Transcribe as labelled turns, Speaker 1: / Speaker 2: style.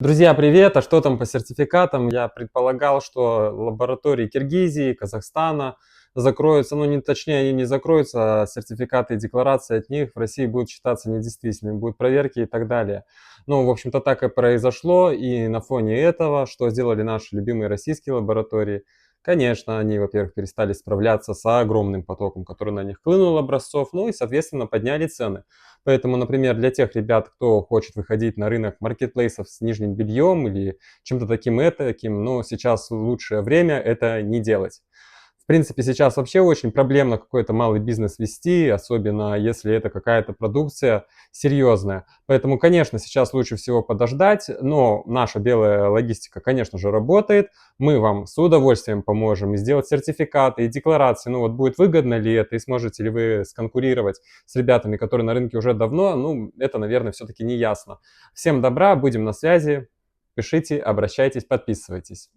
Speaker 1: Друзья, привет! А что там по сертификатам? Я предполагал, что лаборатории Киргизии, Казахстана закроются, ну, не точнее, они не закроются, а сертификаты и декларации от них в России будут считаться недействительными, будут проверки и так далее. Ну, в общем-то, так и произошло, и на фоне этого, что сделали наши любимые российские лаборатории? Конечно, они, во-первых, перестали справляться с огромным потоком, который на них хлынул образцов, ну и, соответственно, подняли цены. Поэтому, например, для тех ребят, кто хочет выходить на рынок маркетплейсов с нижним бельем или чем-то таким этаким, но сейчас лучшее время это не делать. В принципе, сейчас вообще очень проблемно какой-то малый бизнес вести, особенно если это какая-то продукция серьезная. Поэтому, конечно, сейчас лучше всего подождать, но наша белая логистика, конечно же, работает. Мы вам с удовольствием поможем и сделать сертификаты, и декларации. Ну вот будет выгодно ли это, и сможете ли вы сконкурировать с ребятами, которые на рынке уже давно, ну, это, наверное, все-таки не ясно. Всем добра, будем на связи. Пишите, обращайтесь, подписывайтесь.